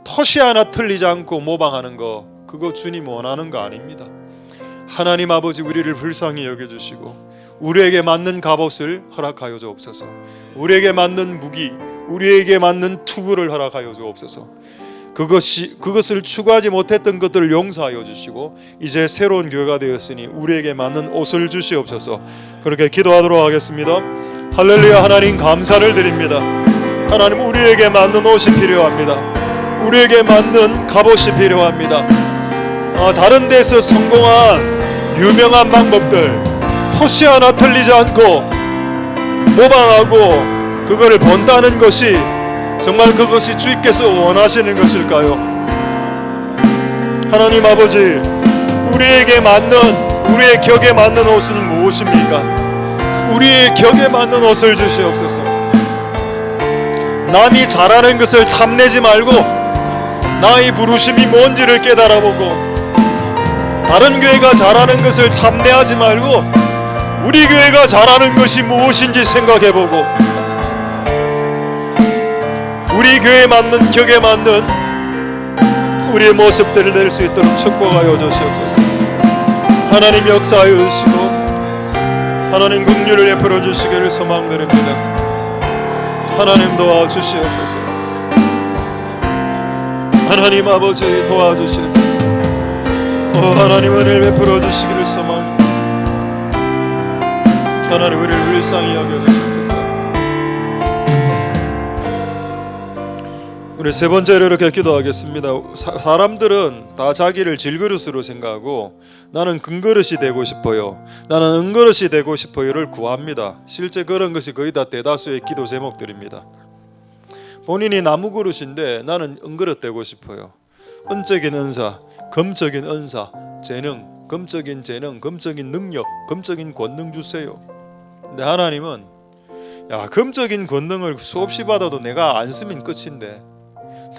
토시 하나 틀리지 않고 모방하는 거, 그거 주님 원하는 거 아닙니다. 하나님 아버지, 우리를 불쌍히 여겨주시고 우리에게 맞는 갑옷을 허락하여 주옵소서. 우리에게 맞는 무기, 우리에게 맞는 투구를 허락하여 주옵소서. 그것을 추구하지 못했던 것들을 용서하여 주시고 이제 새로운 교회가 되었으니 우리에게 맞는 옷을 주시옵소서. 그렇게 기도하도록 하겠습니다. 할렐루야. 하나님 감사를 드립니다. 하나님, 우리에게 맞는 옷이 필요합니다. 우리에게 맞는 갑옷이 필요합니다. 다른 데서 성공한 유명한 방법들 토시 하나 틀리지 않고 모방하고 그거를 본다는 것이 정말 그것이 주님께서 원하시는 것일까요? 하나님 아버지, 우리에게 맞는, 우리의 격에 맞는 옷은 무엇입니까? 우리의 격에 맞는 옷을 주시옵소서. 남이 잘하는 것을 탐내지 말고 나의 부르심이 뭔지를 깨달아보고, 다른 교회가 잘하는 것을 탐내하지 말고 우리 교회가 잘하는 것이 무엇인지 생각해보고 우리 교회에 맞는 격에 맞는 우리의 모습들을 낼 수 있도록 축복하여 주시옵소서. 하나님 역사하여 주시고 하나님 긍휼을 베풀어 주시기를 소망드립니다. 하나님 도와주시옵소서. 하나님 아버지 도와주시옵소서. 하나님 은혜를 베풀어 주시기를 소망합니다. 하나님 우리를 불쌍히 여겨주시옵소서. 우리 세 번째로 이렇게 기도하겠습니다. 사람들은 다 자기를 질그릇으로 생각하고 나는 금그릇이 되고 싶어요, 나는 은그릇이 되고 싶어요를 구합니다. 실제 그런 것이 거의 다 대다수의 기도 제목들입니다. 본인이 나무 그릇인데 나는 은그릇 되고 싶어요. 은적인 은사, 금적인 은사, 재능, 금적인 재능, 금적인 능력, 금적인 권능 주세요. 근데 하나님은 금적인 권능을 수없이 받아도 내가 안 쓰면 끝인데,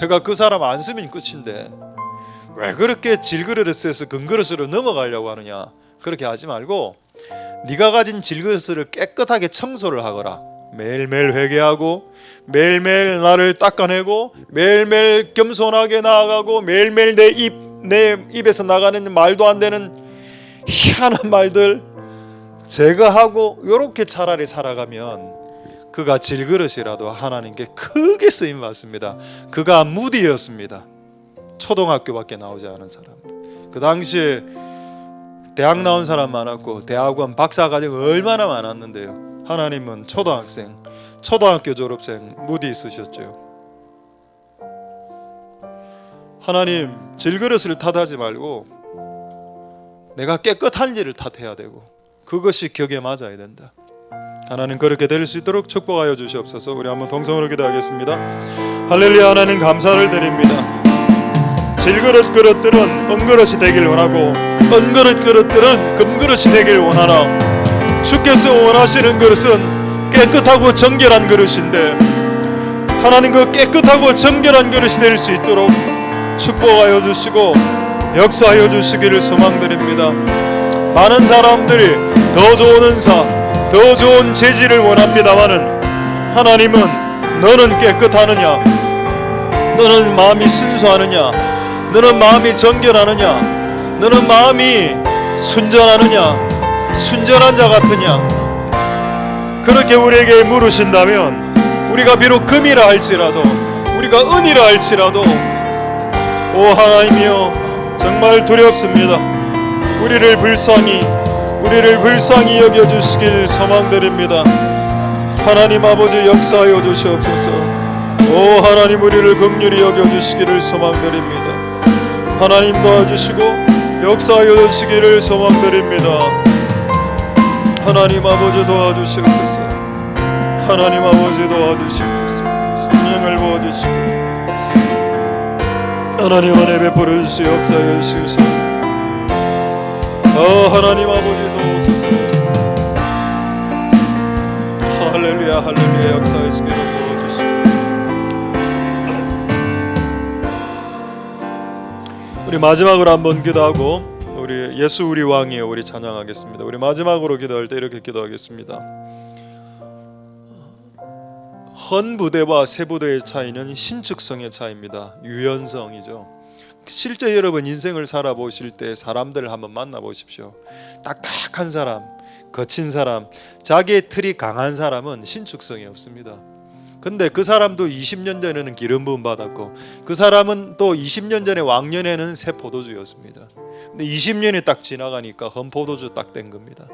내가 그 사람 안 쓰면 끝인데 왜 그렇게 질그릇에서 금그릇으로 넘어가려고 하느냐. 그렇게 하지 말고 네가 가진 질그릇을 깨끗하게 청소를 하거라. 매일매일 회개하고 매일매일 나를 닦아내고 매일매일 겸손하게 나아가고 매일매일 내 입에서 나가는 말도 안 되는 희한한 말들 제거하고 이렇게 차라리 살아가면 그가 질그릇이라도 하나님께 크게 쓰임 받습니다. 그가 무디였습니다. 초등학교밖에 나오지 않은 사람. 그 당시에 대학 나온 사람 많았고 대학원 박사과정 얼마나 많았는데요. 하나님은 초등학생, 초등학교 졸업생 무디 쓰셨죠. 하나님, 질그릇을 탓하지 말고 내가 깨끗한지를 탓해야 되고 그것이 격에 맞아야 된다. 하나님 그렇게 될 수 있도록 축복하여 주시옵소서. 우리 한번 동성으로 기도하겠습니다. 할렐루야. 하나님 감사를 드립니다. 질그릇 그릇들은 은그릇이 되길 원하고 은그릇 그릇들은 금그릇이 되길 원하나 주께서 원하시는 그릇은 깨끗하고 정결한 그릇인데 하나님 그 깨끗하고 정결한 그릇이 될 수 있도록 축복하여 주시고 역사하여 주시기를 소망드립니다. 많은 사람들이 더 좋은 은사, 더 좋은 재질을 원합니다마는 하나님은 너는 깨끗하느냐, 너는 마음이 순수하느냐, 너는 마음이 정결하느냐, 너는 마음이 순전하느냐, 순전한 자 같으냐, 그렇게 우리에게 물으신다면 우리가 비록 금이라 할지라도 우리가 은이라 할지라도 오 하나님이여 정말 두렵습니다. 우리를 불쌍히 여겨주시길 소망드립니다. 하나님 아버지 역사하여 주시옵소서. 오 하나님 우리를 긍휼히 여겨주시기를 소망드립니다. 하나님 도와주시고 역사하여 주시기를 소망드립니다. 하나님 아버지 도와주시옵소서. 하나님 아버지 도와주시옵소서. 성령을 부어주시고 하나님 은혜 베풀어 주시고 역사하여 주시옵소서. 하나님 아버지 도우소서. 할렐루야 할렐루야. 역사하시기를 도와주시고 우리 마지막으로 한번 기도하고 우리 예수 우리 왕이여 우리 찬양하겠습니다. 우리 마지막으로 기도할 때 이렇게 기도하겠습니다. 헌 부대와 새 부대의 차이는 신축성의 차이입니다. 유연성이죠. 실제 여러분 인생을 살아보실 때 사람들을 한번 만나보십시오. 딱딱한 사람, 거친 사람, 자기의 틀이 강한 사람은 신축성이 없습니다. 근데 그 사람도 20년 전에는 기름 부음 받았고 그 사람은 또 20년 전에 왕년에는 새 포도주였습니다. 근데 20년이 딱 지나가니까 헌 포도주 딱 된 겁니다.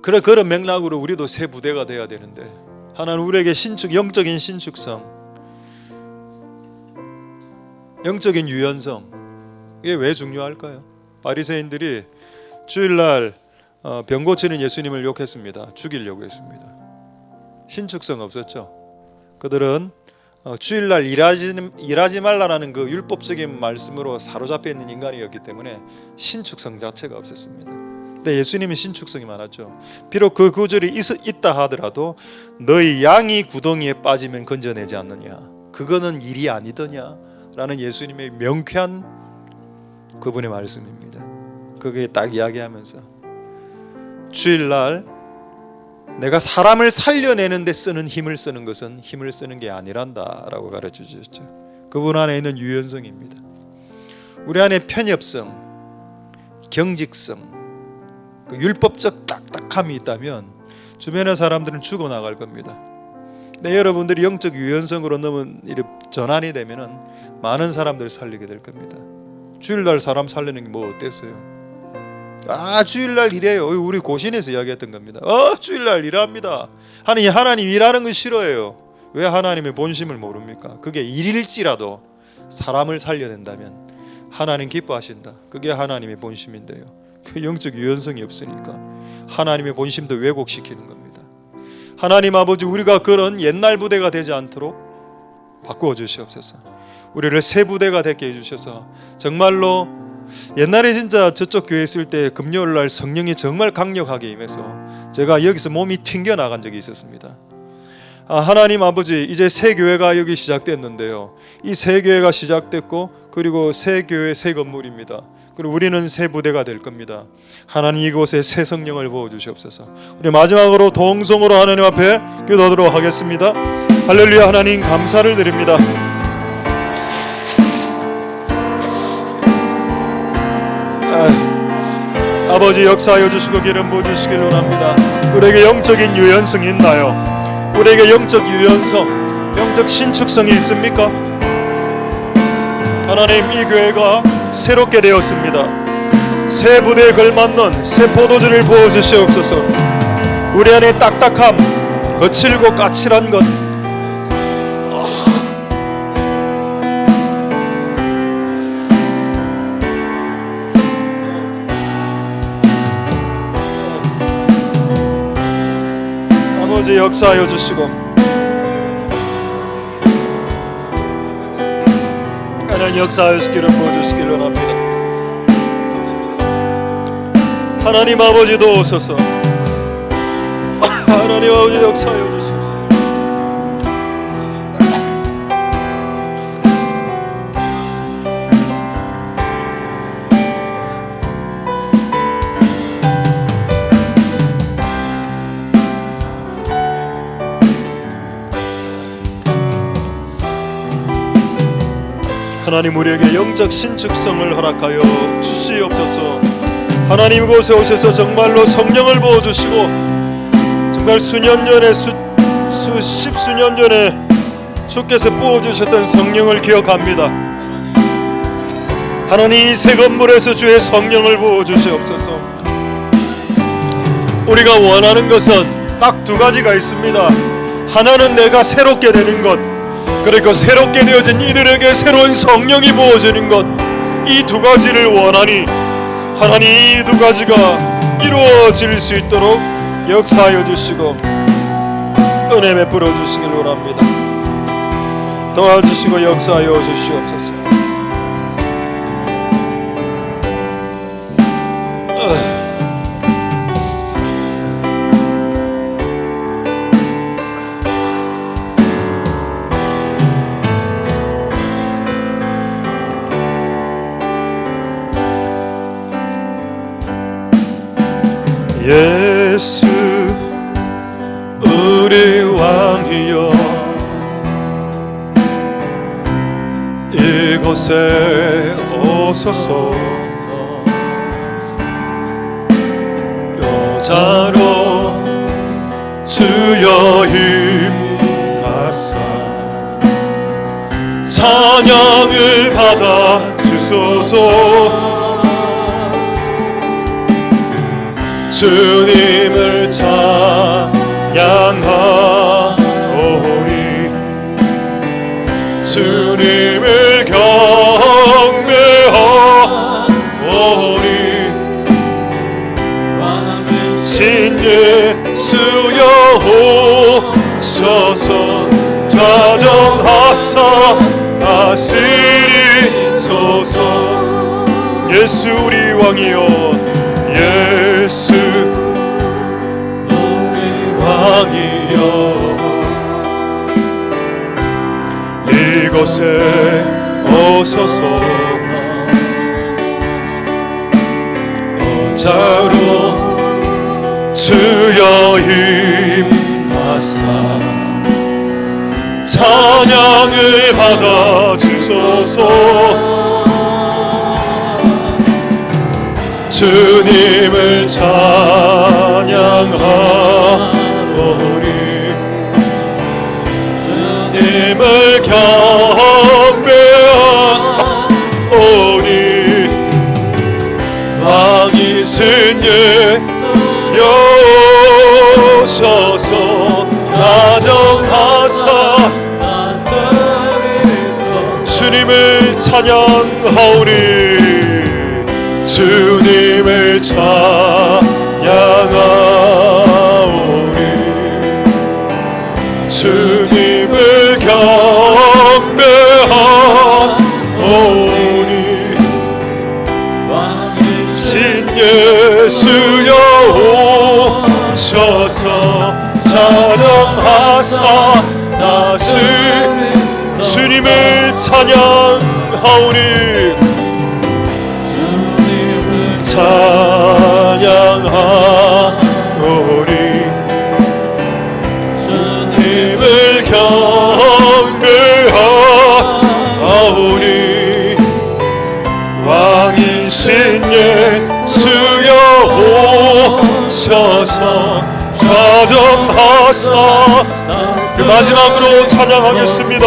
그런 맥락으로 우리도 새 부대가 돼야 되는데 하나님 우리에게 영적인 신축성, 영적인 유연성, 이게 왜 중요할까요? 바리새인들이 주일날 병 고치는 예수님을 욕했습니다. 죽이려고 했습니다. 신축성 없었죠. 그들은 주일날 일하지 말라라는 그 율법적인 말씀으로 사로잡혀 있는 인간이었기 때문에 신축성 자체가 없었습니다. 근데 예수님은 신축성이 많았죠. 비록 그 구절이 있다 하더라도 너희 양이 구덩이에 빠지면 건져내지 않느냐, 그거는 일이 아니더냐 라는 예수님의 명쾌한 그분의 말씀입니다. 그게 딱 이야기하면서 주일날 내가 사람을 살려내는 데 쓰는 힘을 쓰는 것은 힘을 쓰는 게 아니란다 라고 가르쳐 주셨죠. 그분 안에 있는 유연성입니다. 우리 안에 편협성, 경직성, 그 율법적 딱딱함이 있다면 주변의 사람들은 죽어나갈 겁니다. 근데 여러분들이 영적 유연성으로 너무 전환이 되면은 많은 사람들을 살리게 될 겁니다. 주일날 사람 살리는 게 뭐 어땠어요? 주일날 일해요. 우리 고신에서 이야기했던 겁니다. 주일날 일합니다. 하나님 일하는 거 싫어해요. 왜 하나님의 본심을 모릅니까? 그게 일일지라도 사람을 살려낸다면 하나님 기뻐하신다. 그게 하나님의 본심인데요. 그 영적 유연성이 없으니까 하나님의 본심도 왜곡시키는 겁니다. 하나님 아버지, 우리가 그런 옛날 부대가 되지 않도록 바꾸어 주시옵소서. 우리를 새 부대가 되게 해주셔서 정말로 옛날에 진짜 저쪽 교회 있을 때 금요일날 성령이 정말 강력하게 임해서 제가 여기서 몸이 튕겨 나간 적이 있었습니다. 하나님 아버지, 이제 새 교회가 여기 시작됐는데요, 이 새 교회가 시작됐고 그리고 새 교회 새 건물입니다. 그리고 우리는 새 부대가 될 겁니다. 하나님 이곳에 새 성령을 부어주시옵소서. 우리 마지막으로 동성으로 하나님 앞에 기도하도록 하겠습니다. 할렐루야. 하나님 감사를 드립니다. 아버지 역사하여 주시고 기름 부어주시길 원합니다. 우리에게 영적인 유연성이 있나요? 우리에게 영적 유연성, 영적 신축성이 있습니까? 하나님, 이 교회가 새롭게 되었습니다. 새 부대에 걸맞는 새 포도주를 부어주시옵소서. 우리 안에 딱딱함, 거칠고 까칠한 것, 아버지 역사하여 주시고 하나님 역사하여 주시기를 부어주시기를 원합니다. 하나님 아버지 도우소서. 하나님 아버지 역사하여 주시옵소서. 하나님 우리에게 영적 신축성을 허락하여 주시옵소서. 하나님 이곳에 오셔서 정말로 성령을 부어주시고 정말 수년 전에 십수년 전에 주께서 부어주셨던 성령을 기억합니다. 하나님 이 새 건물에서 주의 성령을 부어주시옵소서. 우리가 원하는 것은 딱 두 가지가 있습니다. 하나는 내가 새롭게 되는 것, 그리고 새롭게 되어진 이들에게 새로운 성령이 부어지는 것. 이 두 가지를 원하니 하나님 이 두 가지가 이루어질 수 있도록 역사하여 주시고 은혜 베풀어 주시길 원합니다. 도와주시고 역사하여 주시옵소서. 예수 우리 왕이여 이곳에 오소서. 여자로 주여 임하사 찬양을 받아 주소서. 주님을 찬양하오니 주님을 경배하오니 신 예수여 오셔서 좌정하사 다스리소서. 예수 우리 왕이여 예수 우리 왕이여 이곳에 오소서. 여자로 주여 임하사 찬양을 받아 주소서. 주님을 찬양하오니 주님을 경배하오니 왕이신 예여서서 다정하사 주님을 찬양하오니 주님을 찬양하오니 주님을 경배하오니 신 예수여 오셔서 찬양하사 다스리 주님을 찬양하오니 찬양하오니 주님을 경배하오니 왕이신 예수여 오셔서 좌정하사. 마지막으로 찬양하겠습니다.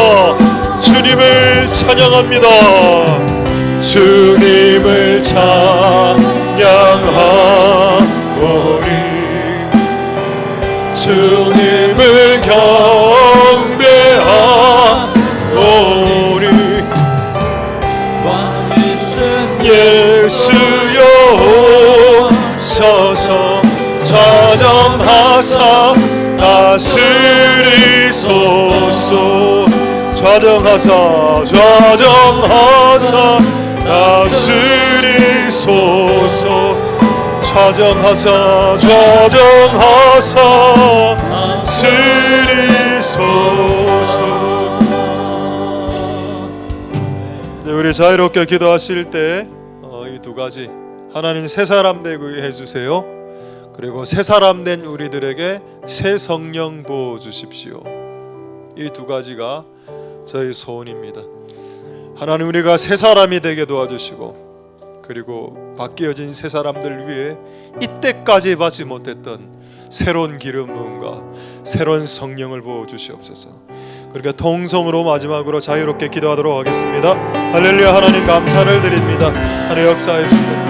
주님을 찬양합니다. 주님을 찬양하오니 주님을 경배하오니 예수여 오셔서 좌정하사 다스리소서. 좌정하사 다스리소서. 좌정하사 다스리소서. 네, 우리 자유롭게 기도하실 때 이 두 가지 하나님 새 사람 되게 해주세요. 그리고 새 사람 된 우리들에게 새 성령 부어 주십시오. 이 두 가지가 저희 소원입니다. 하나님 우리가 새 사람이 되게 도와주시고 그리고 바뀌어진 새 사람들 위해 이때까지 받지 못했던 새로운 기름 부음과 새로운 성령을 부어 주시옵소서. 그렇게 통성으로 마지막으로 자유롭게 기도하도록 하겠습니다. 할렐루야. 하나님 감사를 드립니다. 하나님 역사하시옵소서.